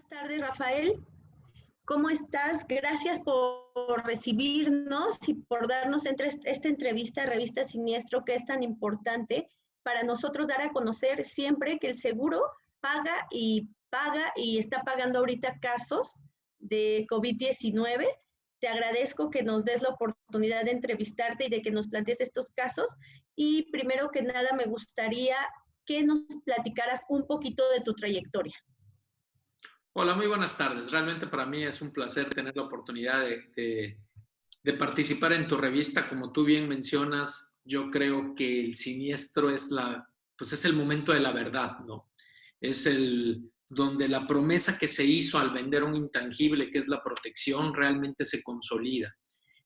Buenas tardes, Rafael. ¿Cómo estás? Gracias por recibirnos y por darnos esta entrevista a Revista Siniestro, que es tan importante para nosotros dar a conocer siempre que el seguro paga y está pagando ahorita casos de COVID-19. Te agradezco que nos des la oportunidad de entrevistarte y de que nos plantees estos casos. Y primero que nada, me gustaría que nos platicaras un poquito de tu trayectoria. Hola, muy buenas tardes. Realmente para mí es un placer tener la oportunidad de participar en tu revista. Como tú bien mencionas, yo creo que el siniestro es el momento de la verdad, ¿no? Es donde la promesa que se hizo al vender un intangible, que es la protección, realmente se consolida.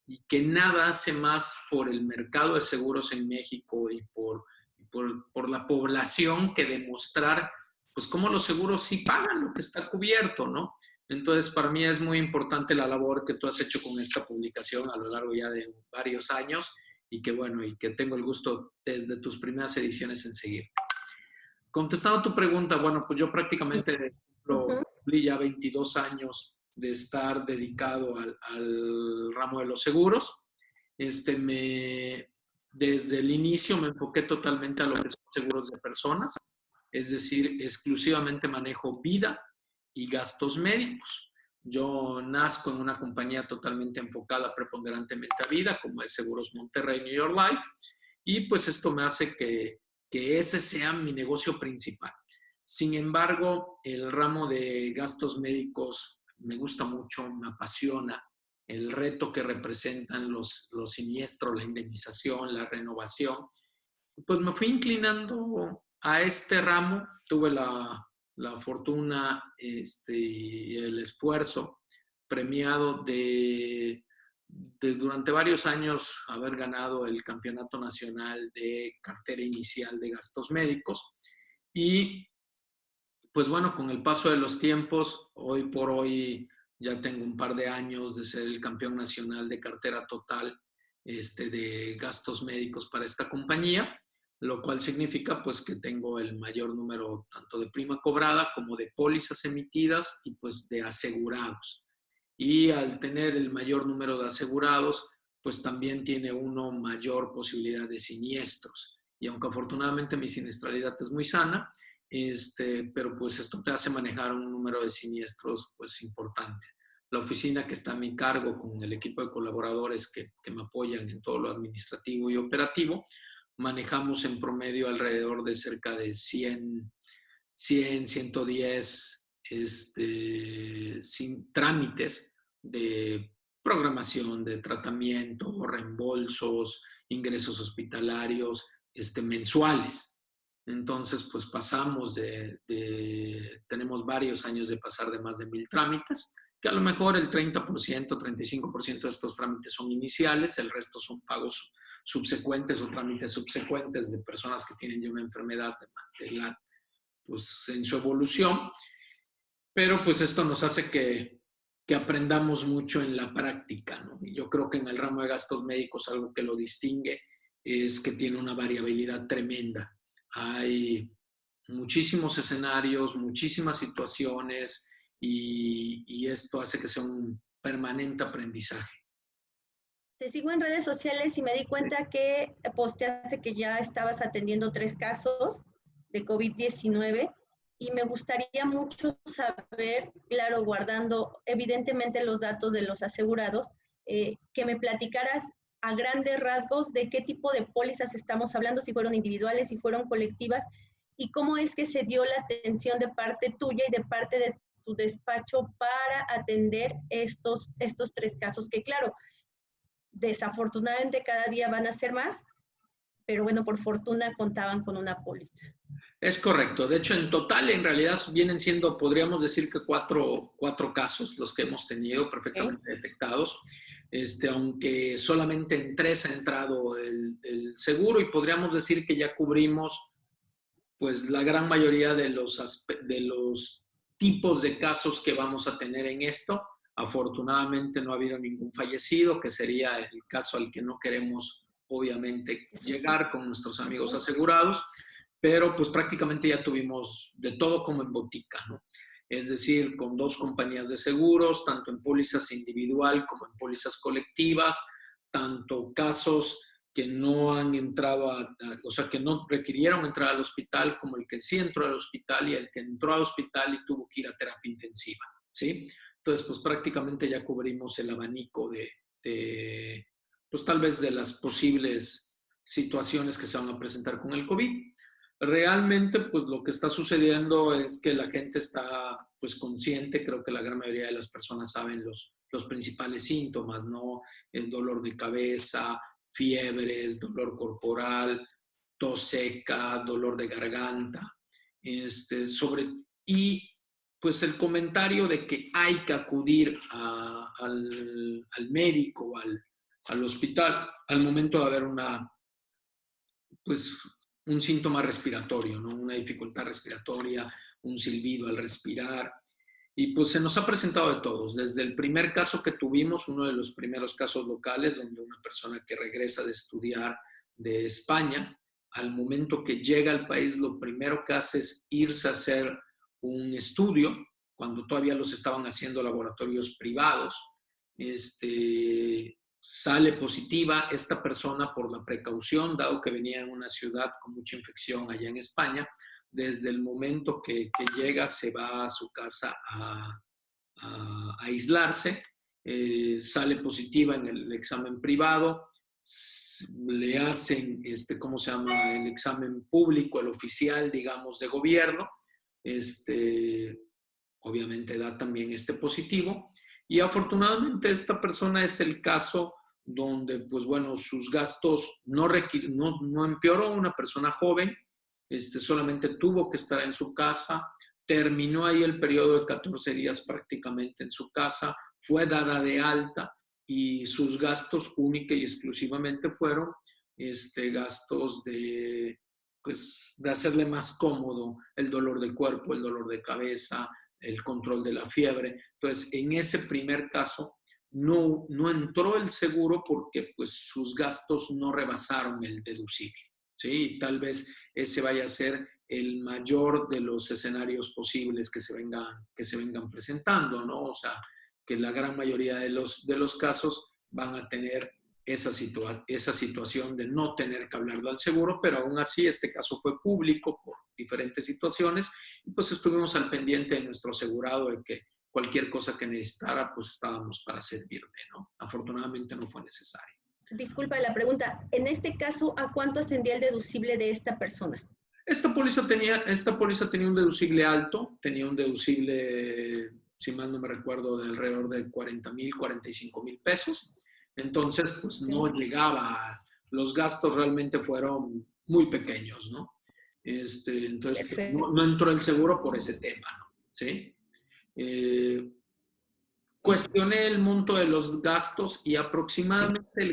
Y que nada hace más por el mercado de seguros en México y por la población que demostrar pues cómo los seguros sí pagan lo que está cubierto, ¿no? Entonces, para mí es muy importante la labor que tú has hecho con esta publicación a lo largo ya de varios años y que tengo el gusto desde tus primeras ediciones en seguir. Contestando a tu pregunta, bueno, pues yo prácticamente cumplí ya 22 años de estar dedicado al ramo de los seguros. Desde el inicio me enfoqué totalmente a lo que son seguros de personas, es decir, exclusivamente manejo vida y gastos médicos. Yo nazco en una compañía totalmente enfocada preponderantemente a vida, como es Seguros Monterrey New York Life, y pues esto me hace que ese sea mi negocio principal. Sin embargo, el ramo de gastos médicos me gusta mucho, me apasiona. El reto que representan los siniestros, la indemnización, la renovación. Pues me fui inclinando a este ramo, tuve la fortuna y el esfuerzo premiado de durante varios años haber ganado el Campeonato Nacional de Cartera Inicial de Gastos Médicos. Y pues bueno, con el paso de los tiempos, hoy por hoy ya tengo un par de años de ser el campeón nacional de cartera total de gastos médicos para esta compañía, lo cual significa pues que tengo el mayor número tanto de prima cobrada como de pólizas emitidas y pues de asegurados. Y al tener el mayor número de asegurados, pues también tiene uno mayor posibilidad de siniestros. Y aunque afortunadamente mi siniestralidad es muy sana, pero pues esto te hace manejar un número de siniestros pues importante. La oficina que está a mi cargo con el equipo de colaboradores que me apoyan en todo lo administrativo y operativo, manejamos en promedio alrededor de cerca de 110 sin trámites de programación, de tratamiento, reembolsos, ingresos hospitalarios mensuales. Entonces, pues tenemos varios años de pasar de más de 1,000 trámites, que a lo mejor el 30%, 35% de estos trámites son iniciales, el resto son pagos subsecuentes o trámites subsecuentes de personas que tienen ya una enfermedad pues, en su evolución. Pero pues esto nos hace que aprendamos mucho en la práctica, ¿no? Y yo creo que en el ramo de gastos médicos algo que lo distingue es que tiene una variabilidad tremenda. Hay muchísimos escenarios, muchísimas situaciones y esto hace que sea un permanente aprendizaje. Te sigo en redes sociales y me di cuenta que posteaste que ya estabas atendiendo 3 casos de COVID-19 y me gustaría mucho saber, claro, guardando evidentemente los datos de los asegurados, que me platicaras a grandes rasgos de qué tipo de pólizas estamos hablando, si fueron individuales, si fueron colectivas, y cómo es que se dio la atención de parte tuya y de parte de tu despacho para atender estos 3 casos, que claro, desafortunadamente cada día van a ser más, pero bueno, por fortuna contaban con una póliza. Es correcto. De hecho, en total, en realidad vienen siendo, podríamos decir que cuatro casos los que hemos tenido perfectamente detectados, aunque solamente en 3 ha entrado el seguro y podríamos decir que ya cubrimos pues la gran mayoría de los tipos de casos que vamos a tener en esto. Afortunadamente no ha habido ningún fallecido, que sería el caso al que no queremos obviamente llegar con nuestros amigos asegurados, pero pues prácticamente ya tuvimos de todo como en botica, ¿no? es decir, con 2 compañías de seguros, tanto en pólizas individual como en pólizas colectivas, tanto casos que no han entrado o sea, que no requirieron entrar al hospital, como el que sí entró al hospital y el que entró al hospital y tuvo que ir a terapia intensiva, ¿sí? Entonces, pues prácticamente ya cubrimos el abanico pues tal vez de las posibles situaciones que se van a presentar con el COVID. Realmente, pues lo que está sucediendo es que la gente está pues consciente, creo que la gran mayoría de las personas saben los principales síntomas, ¿no? El dolor de cabeza, fiebres, dolor corporal, tos seca, dolor de garganta, y pues el comentario de que hay que acudir al médico, al hospital, al momento de haber pues, un síntoma respiratorio, ¿no? Una dificultad respiratoria, un silbido al respirar. Y pues se nos ha presentado de todos, desde el primer caso que tuvimos, uno de los primeros casos locales, donde una persona que regresa de estudiar de España, al momento que llega al país, lo primero que hace es irse a hacer un estudio, cuando todavía los estaban haciendo laboratorios privados, sale positiva esta persona por la precaución, dado que venía en una ciudad con mucha infección allá en España. Desde el momento que llega, se va a su casa a aislarse, sale positiva en el examen privado, le hacen, ¿cómo se llama? El examen público, el oficial, digamos, de gobierno, obviamente da también positivo, y afortunadamente esta persona es el caso donde, pues bueno, sus gastos no empeoró, una persona joven, solamente tuvo que estar en su casa, terminó ahí el periodo de 14 días prácticamente en su casa, fue dada de alta y sus gastos única y exclusivamente fueron gastos pues, de hacerle más cómodo el dolor de cuerpo, el dolor de cabeza, el control de la fiebre. Entonces, en ese primer caso, no entró el seguro porque pues, sus gastos no rebasaron el deducible. ¿Sí? Tal vez ese vaya a ser el mayor de los escenarios posibles que se vengan presentando, ¿no? O sea, que la gran mayoría de los casos van a tener esa situación de no tener que hablarlo al seguro, pero aún así este caso fue público por diferentes situaciones y pues estuvimos al pendiente de nuestro asegurado de que cualquier cosa que necesitara, pues estábamos para servirle, ¿no? Afortunadamente no fue necesario. Disculpa la pregunta, en este caso, ¿a cuánto ascendía el deducible de esta persona? Esta póliza tenía un deducible alto, tenía un deducible, si mal no me recuerdo, de alrededor de 40,000, 45,000 pesos. Entonces, pues no llegaba, los gastos realmente fueron muy pequeños, ¿no? Entonces, pues, no entró el seguro por ese tema, ¿no? ¿Sí? Cuestioné el monto de los gastos y aproximadamente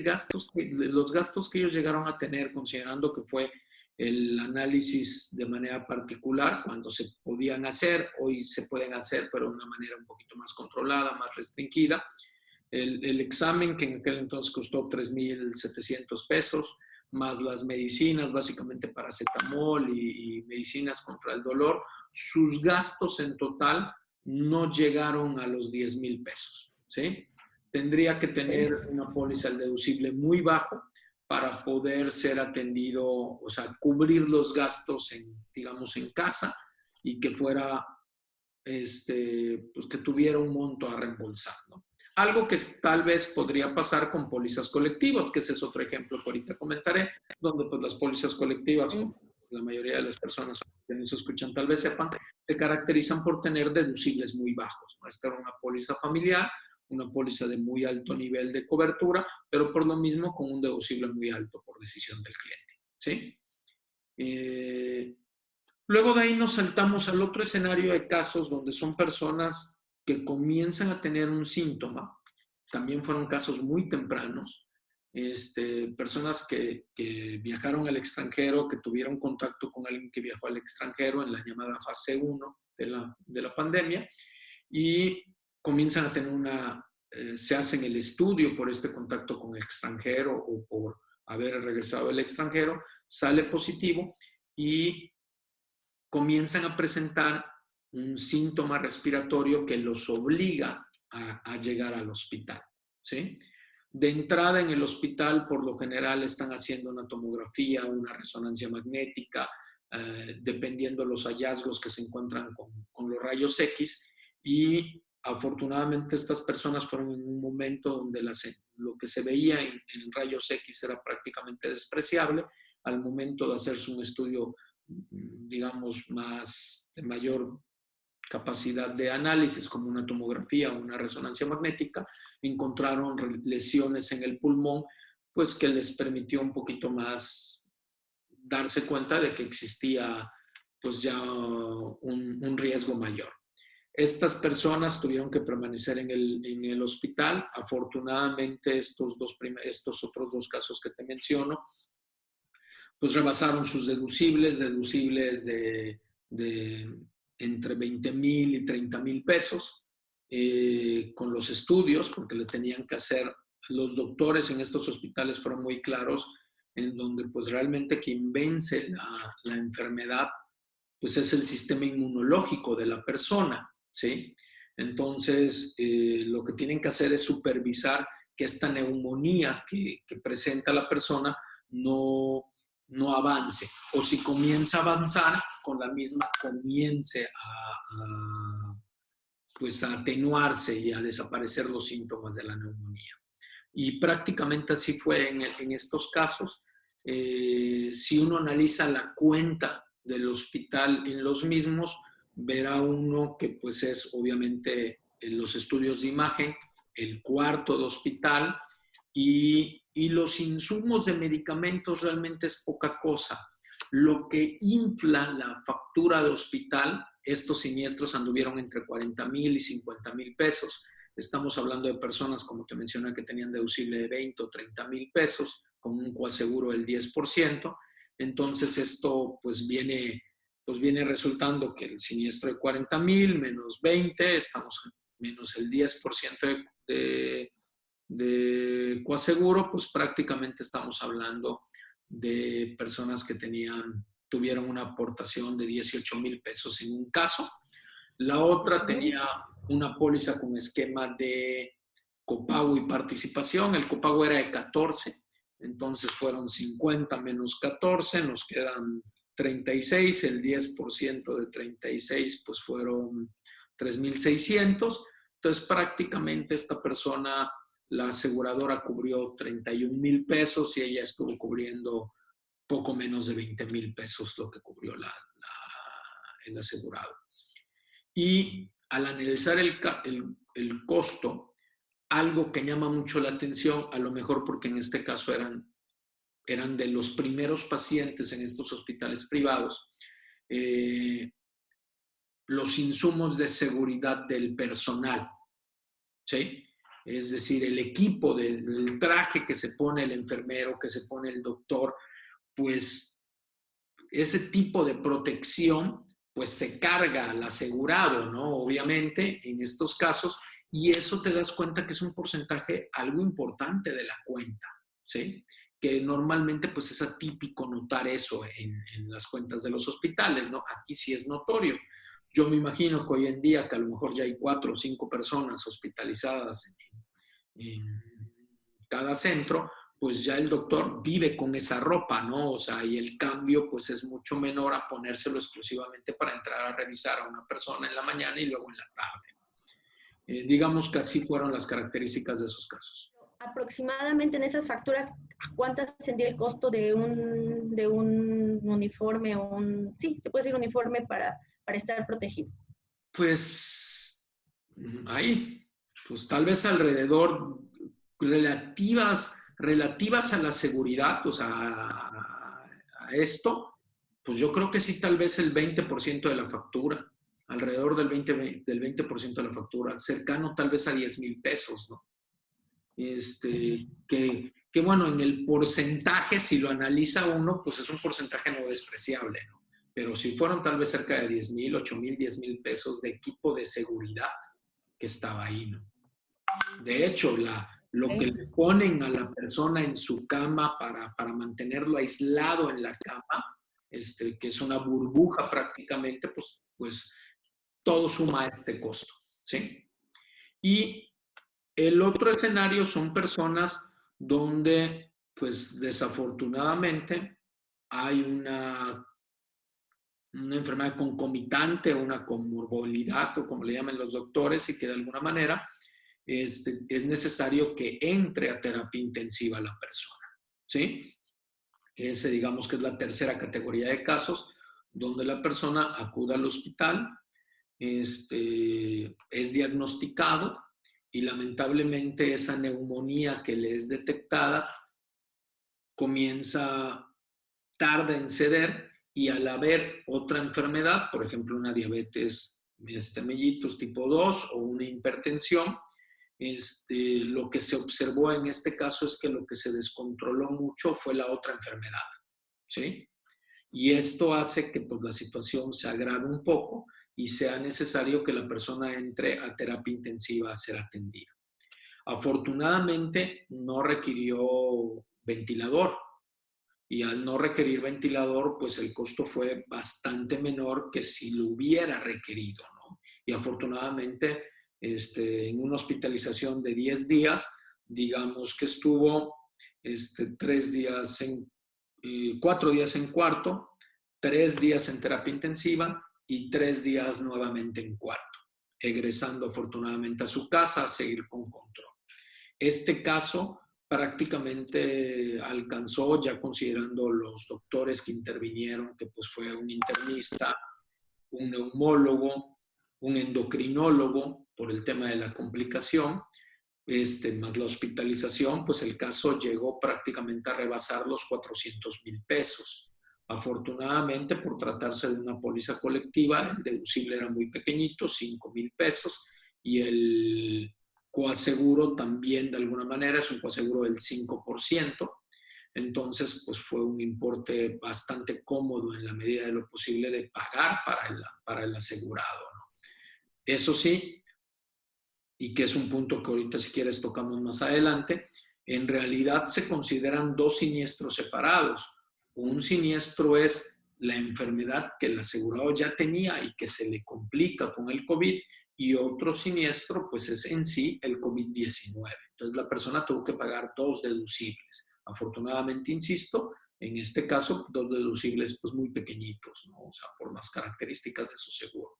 los gastos que ellos llegaron a tener, considerando que fue el análisis de manera particular, cuando se podían hacer, hoy se pueden hacer, pero de una manera un poquito más controlada, más restringida. El examen, que en aquel entonces costó 3,700 pesos, más las medicinas, básicamente paracetamol y medicinas contra el dolor, sus gastos en total no llegaron a los 10,000 pesos, ¿sí? Tendría que tener una póliza al deducible muy bajo para poder ser atendido, o sea, cubrir los gastos digamos, en casa y que fuera, pues que tuviera un monto a reembolsar, ¿no? Algo que tal vez podría pasar con pólizas colectivas, que ese es otro ejemplo que ahorita comentaré, donde pues las pólizas colectivas, la mayoría de las personas que nos escuchan tal vez sepan, se caracterizan por tener deducibles muy bajos, ¿no? Esta era una póliza familiar, una póliza de muy alto nivel de cobertura, pero por lo mismo con un deducible muy alto por decisión del cliente, ¿sí? Luego de ahí nos saltamos al otro escenario de casos donde son personas que comienzan a tener un síntoma, también fueron casos muy tempranos, personas que viajaron al extranjero, que tuvieron contacto con alguien que viajó al extranjero en la llamada fase 1 de la pandemia y comienzan a tener se hacen el estudio por este contacto con el extranjero o por haber regresado del extranjero, sale positivo y comienzan a presentar un síntoma respiratorio que los obliga a llegar al hospital, ¿sí? De entrada en el hospital, por lo general, están haciendo una tomografía, una resonancia magnética, dependiendo de los hallazgos que se encuentran con los rayos X. Y afortunadamente estas personas fueron en un momento donde lo que se veía en rayos X era prácticamente despreciable. Al momento de hacerse un estudio, digamos, de mayor capacidad de análisis, como una tomografía o una resonancia magnética, encontraron lesiones en el pulmón, pues que les permitió un poquito más darse cuenta de que existía pues ya un riesgo mayor. Estas personas tuvieron que permanecer en el hospital. Afortunadamente, estos otros dos casos que te menciono, pues rebasaron sus deducibles de entre 20,000 y 30,000 pesos con los estudios, porque le tenían que hacer. Los doctores en estos hospitales fueron muy claros, en donde pues realmente quien vence la enfermedad pues es el sistema inmunológico de la persona, ¿sí? Entonces, lo que tienen que hacer es supervisar que esta neumonía que presenta la persona no avance, o si comienza a avanzar, con la misma comience pues a atenuarse y a desaparecer los síntomas de la neumonía. Y prácticamente así fue en estos casos. Si uno analiza la cuenta del hospital en los mismos, verá uno que pues es obviamente en los estudios de imagen, el cuarto de hospital, y los insumos de medicamentos realmente es poca cosa. Lo que infla la factura de hospital, estos siniestros anduvieron entre 40,000 y 50,000 pesos. Estamos hablando de personas, como te mencioné, que tenían deducible de 20 o 30,000 pesos, con un coaseguro del 10%. Entonces esto pues viene resultando que el siniestro de 40,000 menos 20, estamos menos el 10% de coaseguro, pues prácticamente estamos hablando de personas que tuvieron una aportación de 18,000 pesos en un caso. La otra tenía una póliza con esquema de copago y participación. El copago era de 14, entonces fueron 50 menos 14, nos quedan 36, el 10% de 36 pues fueron 3,600. Entonces prácticamente esta persona, la aseguradora cubrió 31,000 pesos y ella estuvo cubriendo poco menos de 20,000 pesos lo que cubrió el asegurado. Y al analizar el costo, algo que llama mucho la atención, a lo mejor porque en este caso eran de los primeros pacientes en estos hospitales privados, los insumos de seguridad del personal, ¿sí? Es decir, el equipo, el traje que se pone el enfermero, que se pone el doctor, pues ese tipo de protección pues se carga al asegurado, ¿no? Obviamente, en estos casos, y eso te das cuenta que es un porcentaje algo importante de la cuenta, ¿sí? Que normalmente pues es atípico notar eso en las cuentas de los hospitales, ¿no? Aquí sí es notorio. Yo me imagino que hoy en día, que a lo mejor ya hay 4 o 5 personas hospitalizadas en cada centro, pues ya el doctor vive con esa ropa, ¿no? O sea, y el cambio pues es mucho menor a ponérselo exclusivamente para entrar a revisar a una persona en la mañana y luego en la tarde. Digamos que así fueron las características de esos casos. Aproximadamente en esas facturas, ¿cuánto ascendía el costo de un uniforme o sí, se puede decir uniforme para estar protegido? Pues ahí, pues tal vez alrededor relativas a la seguridad, pues a esto, pues yo creo que sí, tal vez el 20% de la factura, alrededor del 20% de la factura, cercano tal vez a 10,000 pesos, ¿no? Que bueno, en el porcentaje, si lo analiza uno, pues es un porcentaje no despreciable, ¿no? Pero si fueron tal vez cerca de 10,000, 8,000, 10,000 pesos de equipo de seguridad que estaba ahí, ¿no? De hecho, lo que le ponen a la persona en su cama para mantenerlo aislado en la cama, que es una burbuja prácticamente, pues todo suma a este costo, ¿sí? Y el otro escenario son personas donde, pues desafortunadamente, hay una enfermedad concomitante, una comorbilidad o como le llaman los doctores y que de alguna manera es necesario que entre a terapia intensiva la persona, ¿sí? Ese digamos que es la tercera categoría de casos donde la persona acude al hospital, es diagnosticado y lamentablemente esa neumonía que le es detectada comienza tarda en ceder y al haber otra enfermedad, por ejemplo una diabetes mellitus tipo 2 o una hipertensión, lo que se observó en este caso es que lo que se descontroló mucho fue la otra enfermedad, ¿sí? Y esto hace que pues, la situación se agrave un poco y sea necesario que la persona entre a terapia intensiva a ser atendida. Afortunadamente no requirió ventilador y al no requerir ventilador, pues el costo fue bastante menor que si lo hubiera requerido, ¿no? Y afortunadamente en una hospitalización de 10 días, digamos que estuvo 3 días 4 días en cuarto, 3 días en terapia intensiva y 3 días nuevamente en cuarto, egresando afortunadamente a su casa a seguir con control. Este caso prácticamente alcanzó, ya considerando los doctores que intervinieron, que pues fue un internista, un neumólogo, un endocrinólogo por el tema de la complicación, más la hospitalización, pues el caso llegó prácticamente a rebasar los 400,000 pesos. Afortunadamente, por tratarse de una póliza colectiva, el deducible era muy pequeñito, 5,000 pesos, y el coaseguro también de alguna manera es un coaseguro del 5%. Entonces, pues fue un importe bastante cómodo en la medida de lo posible de pagar para el asegurado, ¿no? Eso sí, y que es un punto que ahorita si quieres tocamos más adelante, en realidad se consideran dos siniestros separados. Un siniestro es la enfermedad que el asegurado ya tenía y que se le complica con el COVID, y otro siniestro pues es en sí el COVID-19. Entonces la persona tuvo que pagar dos deducibles. Afortunadamente, insisto, en este caso dos deducibles pues muy pequeñitos, ¿no? O sea, por las características de su seguro.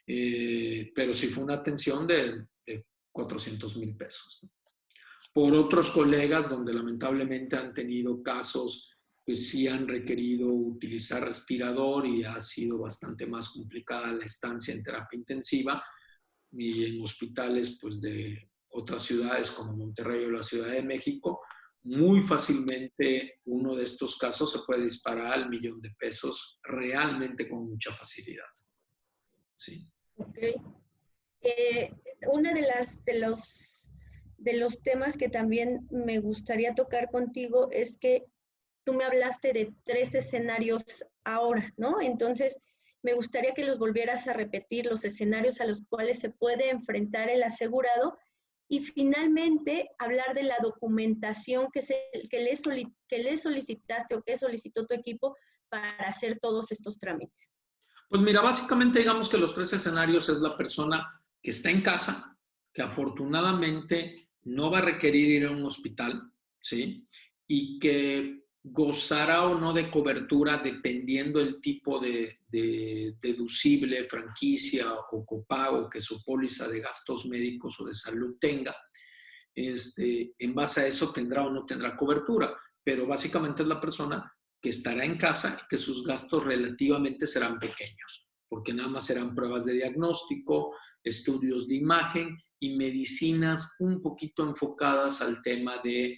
Pero sí fue una atención de 400,000 pesos, ¿no? Por otros colegas, donde lamentablemente han tenido casos, pues sí han requerido utilizar respirador y ha sido bastante más complicada la estancia en terapia intensiva, y en hospitales pues de otras ciudades como Monterrey o la Ciudad de México, muy fácilmente uno de estos casos se puede disparar al 1,000,000 de pesos realmente con mucha facilidad. Sí. Okay. Una de los temas que también me gustaría tocar contigo es que tú me hablaste de 3 escenarios ahora, ¿no? Entonces, me gustaría que los volvieras a repetir, los escenarios a los cuales se puede enfrentar el asegurado, y finalmente hablar de la documentación que le solicitaste o que solicitó tu equipo para hacer todos estos trámites. Pues mira, básicamente digamos que los 3 escenarios es la persona que está en casa, que afortunadamente no va a requerir ir a un hospital, ¿sí? Y que gozará o no de cobertura dependiendo el tipo de deducible, franquicia o copago que su póliza de gastos médicos o de salud tenga. En base a eso tendrá o no tendrá cobertura, pero básicamente es la persona que estará en casa y que sus gastos relativamente serán pequeños, porque nada más serán pruebas de diagnóstico, estudios de imagen y medicinas un poquito enfocadas al tema de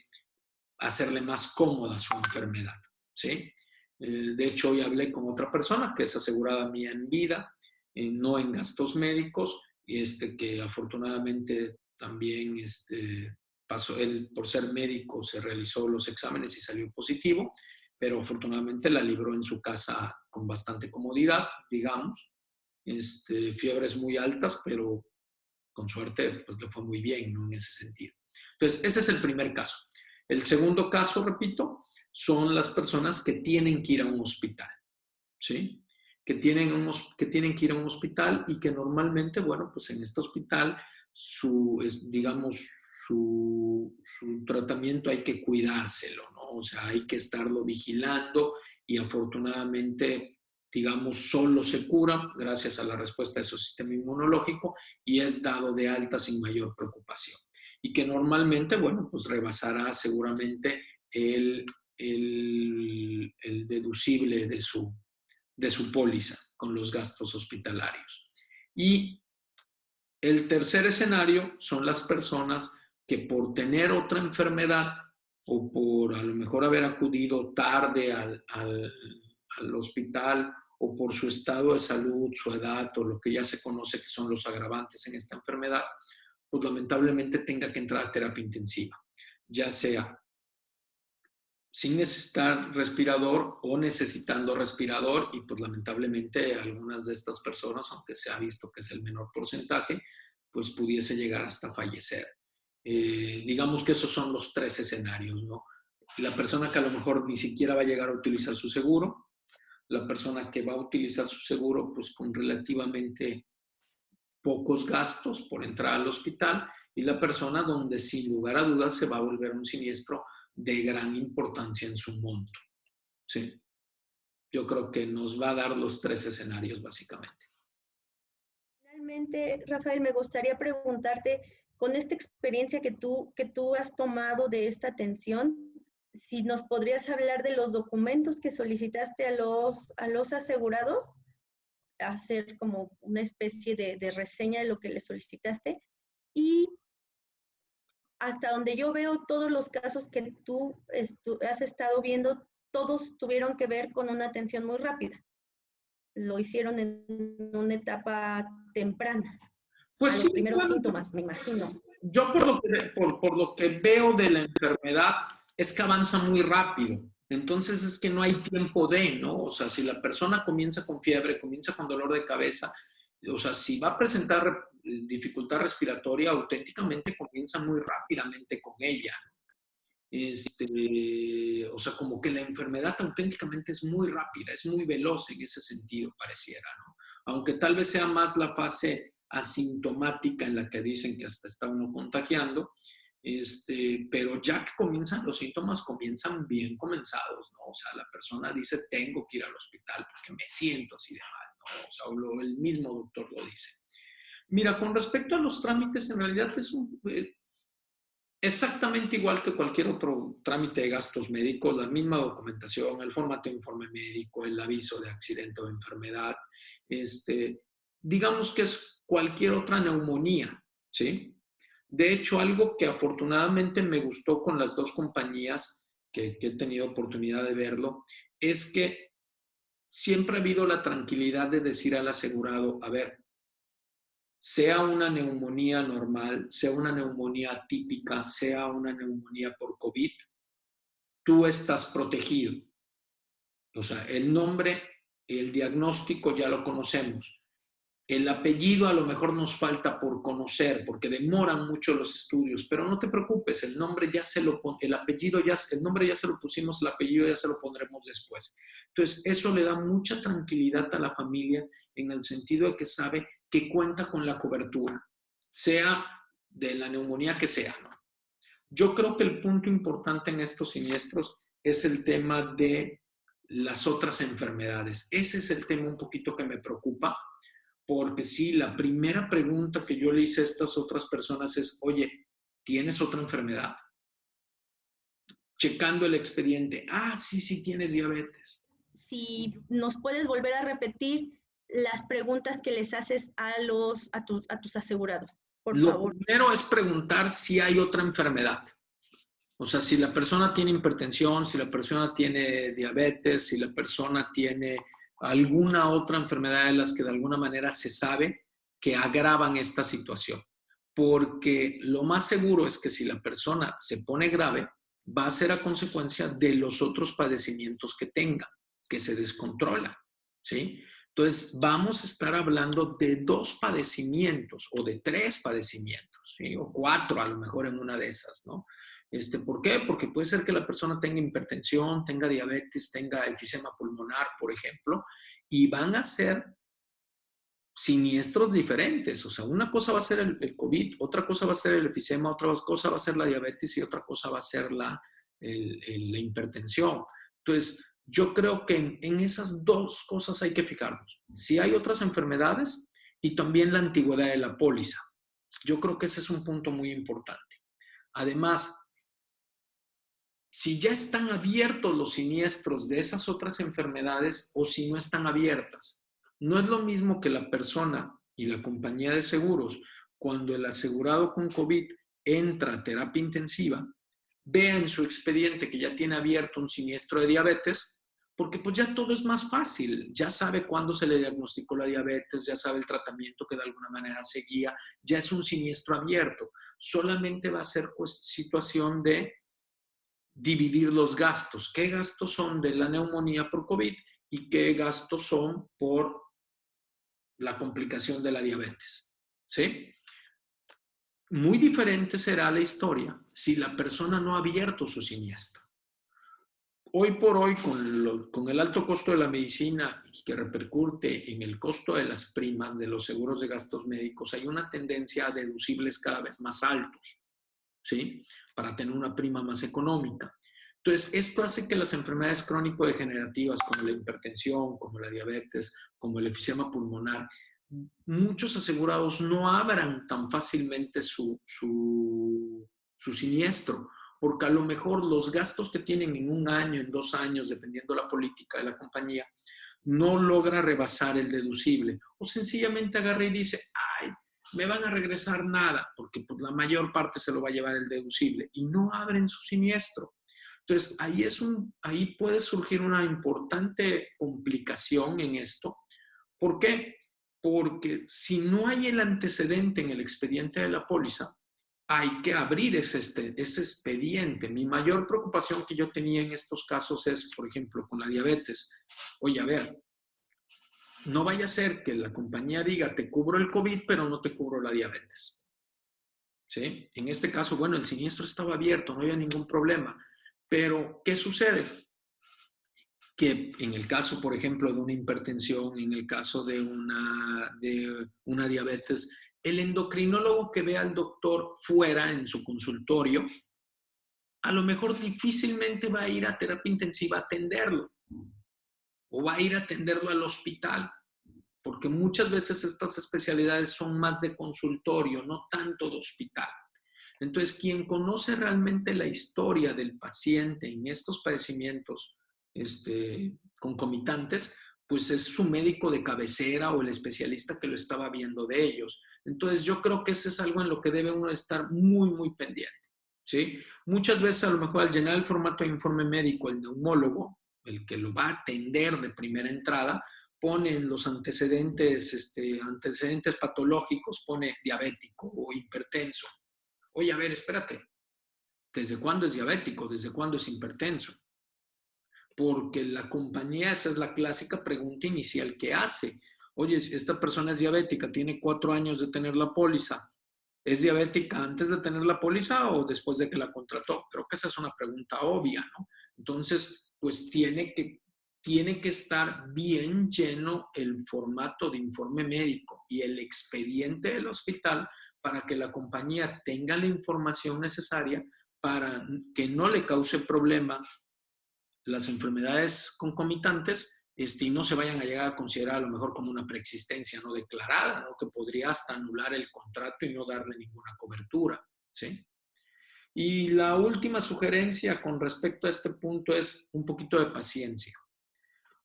hacerle más cómoda su enfermedad, ¿sí? De hecho, hoy hablé con otra persona que es asegurada mía en vida, no en gastos médicos, y que afortunadamente también pasó, él por ser médico se realizó los exámenes y salió positivo, pero afortunadamente la libró en su casa con bastante comodidad, digamos. Fiebres muy altas, pero con suerte pues le fue muy bien, ¿no? En ese sentido. Entonces, ese es el primer caso. El segundo caso, repito, son las personas que tienen que ir a un hospital, ¿sí? que tienen que ir a un hospital y que normalmente, bueno, pues en este hospital, digamos, su tratamiento hay que cuidárselo, ¿no? O sea, hay que estarlo vigilando y afortunadamente, digamos, solo se cura gracias a la respuesta de su sistema inmunológico y es dado de alta sin mayor preocupación. Y que normalmente, bueno, pues rebasará seguramente el deducible de su póliza con los gastos hospitalarios. Y el tercer escenario son las personas que por tener otra enfermedad o por a lo mejor haber acudido tarde al hospital o por su estado de salud, su edad o lo que ya se conoce que son los agravantes en esta enfermedad, pues lamentablemente tenga que entrar a terapia intensiva, ya sea sin necesitar respirador o necesitando respirador y pues lamentablemente algunas de estas personas, aunque se ha visto que es el menor porcentaje, pues pudiese llegar hasta fallecer. Digamos que esos son los tres escenarios, ¿no? La persona que a lo mejor ni siquiera va a llegar a utilizar su seguro, la persona que va a utilizar su seguro pues con relativamente pocos gastos por entrar al hospital y la persona donde sin lugar a dudas se va a volver un siniestro de gran importancia en su monto. Sí. Yo creo que nos va a dar los tres escenarios básicamente. Finalmente, Rafael, me gustaría preguntarte, con esta experiencia que tú has tomado de esta atención, si nos podrías hablar de los documentos que solicitaste a los asegurados, hacer como una especie de reseña de lo que les solicitaste y hasta donde yo veo todos los casos que tú has estado viendo, todos tuvieron que ver con una atención muy rápida. Lo hicieron en una etapa temprana, pues a sí, los primeros síntomas, me imagino. Yo por lo que veo de la enfermedad es que avanza muy rápido. Entonces es que no hay tiempo de, ¿no? O sea, si la persona comienza con fiebre, comienza con dolor de cabeza, o sea, si va a presentar dificultad respiratoria, auténticamente comienza muy rápidamente con ella. O sea, como que la enfermedad auténticamente es muy rápida, es muy veloz en ese sentido, pareciera, ¿no? Aunque tal vez sea más la fase asintomática en la que dicen que hasta está uno contagiando, pero ya que comienzan los síntomas, comienzan bien comenzados, ¿no? O sea, la persona dice, tengo que ir al hospital porque me siento así de mal, ¿no? O sea, el mismo doctor lo dice. Mira, con respecto a los trámites, en realidad es exactamente igual que cualquier otro trámite de gastos médicos, la misma documentación, el formato de informe médico, el aviso de accidente o enfermedad, digamos que es cualquier otra neumonía, ¿sí? De hecho, algo que afortunadamente me gustó con las dos compañías que he tenido oportunidad de verlo, es que siempre ha habido la tranquilidad de decir al asegurado, a ver, sea una neumonía normal, sea una neumonía típica, sea una neumonía por COVID, tú estás protegido. O sea, el nombre, el diagnóstico ya lo conocemos. El apellido a lo mejor nos falta por conocer, porque demoran mucho los estudios, pero no te preocupes, el nombre ya se lo el nombre ya se lo pusimos, el apellido ya se lo pondremos después. Entonces, eso le da mucha tranquilidad a la familia en el sentido de que sabe que cuenta con la cobertura, sea de la neumonía que sea, ¿no? Yo creo que el punto importante en estos siniestros es el tema de las otras enfermedades. Ese es el tema un poquito que me preocupa, porque sí, la primera pregunta que yo le hice a estas otras personas es, oye, ¿tienes otra enfermedad? Checando el expediente, sí, tienes diabetes. Si nos puedes volver a repetir las preguntas que les haces a tus asegurados, por favor. Lo primero es preguntar si hay otra enfermedad. O sea, si la persona tiene hipertensión, si la persona tiene diabetes, si la persona tiene alguna otra enfermedad de las que de alguna manera se sabe que agravan esta situación. Porque lo más seguro es que si la persona se pone grave, va a ser a consecuencia de los otros padecimientos que tenga, que se descontrola, ¿sí? Entonces, vamos a estar hablando de 2 padecimientos o de 3 padecimientos, ¿sí? O 4 a lo mejor en una de esas, ¿no? ¿Por qué? Porque puede ser que la persona tenga hipertensión, tenga diabetes, tenga enfisema pulmonar, por ejemplo, y van a ser siniestros diferentes. O sea, una cosa va a ser el COVID, otra cosa va a ser el enfisema, otra cosa va a ser la diabetes y otra cosa va a ser la hipertensión. Entonces, yo creo que en esas dos cosas hay que fijarnos. Si hay otras enfermedades y también la antigüedad de la póliza. Yo creo que ese es un punto muy importante. Además, si ya están abiertos los siniestros de esas otras enfermedades o si no están abiertas. No es lo mismo que la persona y la compañía de seguros, cuando el asegurado con COVID entra a terapia intensiva, vea en su expediente que ya tiene abierto un siniestro de diabetes, porque pues ya todo es más fácil, ya sabe cuándo se le diagnosticó la diabetes, ya sabe el tratamiento que de alguna manera seguía, ya es un siniestro abierto. Solamente va a ser situación de dividir los gastos. ¿Qué gastos son de la neumonía por COVID y qué gastos son por la complicación de la diabetes? ¿Sí? Muy diferente será la historia si la persona no ha abierto su siniestro. Hoy por hoy, con el alto costo de la medicina que repercute en el costo de las primas de los seguros de gastos médicos, hay una tendencia a deducibles cada vez más altos, ¿sí? Para tener una prima más económica. Entonces, esto hace que las enfermedades crónico-degenerativas como la hipertensión, como la diabetes, como el enfisema pulmonar, muchos asegurados no abran tan fácilmente su siniestro, porque a lo mejor los gastos que tienen en un año, en 2 años, dependiendo la política de la compañía, no logra rebasar el deducible. O sencillamente agarra y dice, ay, me van a regresar nada, porque pues, la mayor parte se lo va a llevar el deducible, y no abren su siniestro. Entonces, ahí puede surgir una importante complicación en esto. ¿Por qué? Porque si no hay el antecedente en el expediente de la póliza, hay que abrir ese expediente. Mi mayor preocupación que yo tenía en estos casos es, por ejemplo, con la diabetes. Oye, a ver, no vaya a ser que la compañía diga, te cubro el COVID, pero no te cubro la diabetes. ¿Sí? En este caso, bueno, el siniestro estaba abierto, no había ningún problema. Pero, ¿qué sucede? Que en el caso, por ejemplo, de una hipertensión, en el caso de una diabetes, el endocrinólogo que ve al doctor fuera en su consultorio, a lo mejor difícilmente va a ir a terapia intensiva a atenderlo o va a ir a atenderlo al hospital, porque muchas veces estas especialidades son más de consultorio, no tanto de hospital. Entonces, quien conoce realmente la historia del paciente en estos padecimientos concomitantes, pues es su médico de cabecera o el especialista que lo estaba viendo de ellos. Entonces, yo creo que eso es algo en lo que debe uno estar muy, muy pendiente, ¿sí? Muchas veces, a lo mejor, al llenar el formato de informe médico, el neumólogo, el que lo va a atender de primera entrada, pone los antecedentes patológicos, pone diabético o hipertenso. Oye, a ver, espérate, ¿desde cuándo es diabético? ¿Desde cuándo es hipertenso? Porque la compañía, esa es la clásica pregunta inicial que hace. Oye, si esta persona es diabética, tiene 4 años de tener la póliza, ¿es diabética antes de tener la póliza o después de que la contrató? Creo que esa es una pregunta obvia, ¿no? Entonces, pues tiene que estar bien lleno el formato de informe médico y el expediente del hospital para que la compañía tenga la información necesaria para que no le cause problema las enfermedades concomitantes y no se vayan a llegar a considerar a lo mejor como una preexistencia no declarada, ¿no? Que podría hasta anular el contrato y no darle ninguna cobertura, ¿sí? Y la última sugerencia con respecto a este punto es un poquito de paciencia.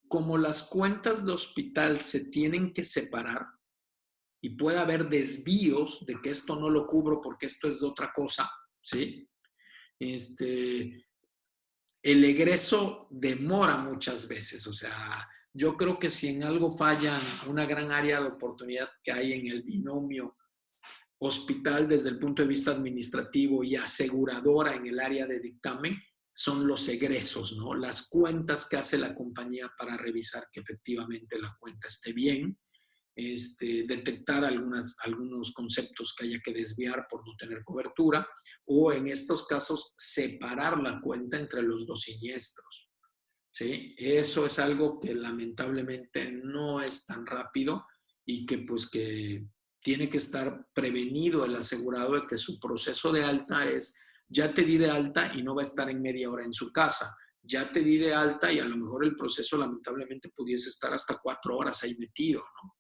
Como las cuentas de hospital se tienen que separar y puede haber desvíos de que esto no lo cubro porque esto es de otra cosa, ¿sí? El egreso demora muchas veces, o sea, yo creo que si en algo fallan una gran área de oportunidad que hay en el binomio hospital desde el punto de vista administrativo y aseguradora en el área de dictamen, son los egresos, ¿no? Las cuentas que hace la compañía para revisar que efectivamente la cuenta esté bien. detectar algunos conceptos que haya que desviar por no tener cobertura, o en estos casos separar la cuenta entre los dos siniestros. ¿Sí? Eso es algo que lamentablemente no es tan rápido y que pues que tiene que estar prevenido el asegurado de que su proceso de alta es, ya te di de alta y no va a estar en media hora en su casa. Ya te di de alta y a lo mejor el proceso lamentablemente pudiese estar hasta 4 horas ahí metido, ¿no?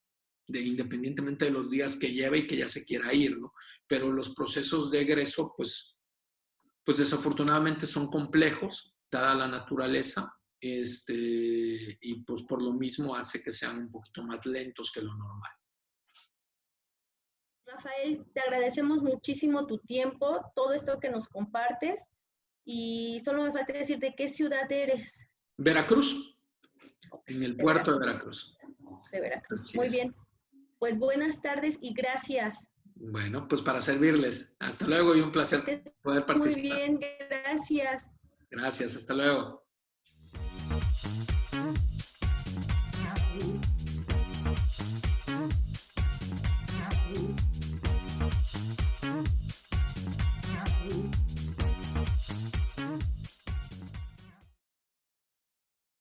Independientemente de los días que lleva y que ya se quiera ir, ¿no? Pero los procesos de egreso, pues desafortunadamente son complejos, dada la naturaleza, y pues por lo mismo hace que sean un poquito más lentos que lo normal. Rafael, te agradecemos muchísimo tu tiempo, todo esto que nos compartes, y solo me falta decir de qué ciudad eres. Veracruz, en el puerto de Veracruz. De Veracruz. Así Muy es. bien. Pues buenas tardes y gracias. Bueno, pues para servirles. Hasta luego y un placer poder participar. Muy bien, gracias. Gracias, hasta luego.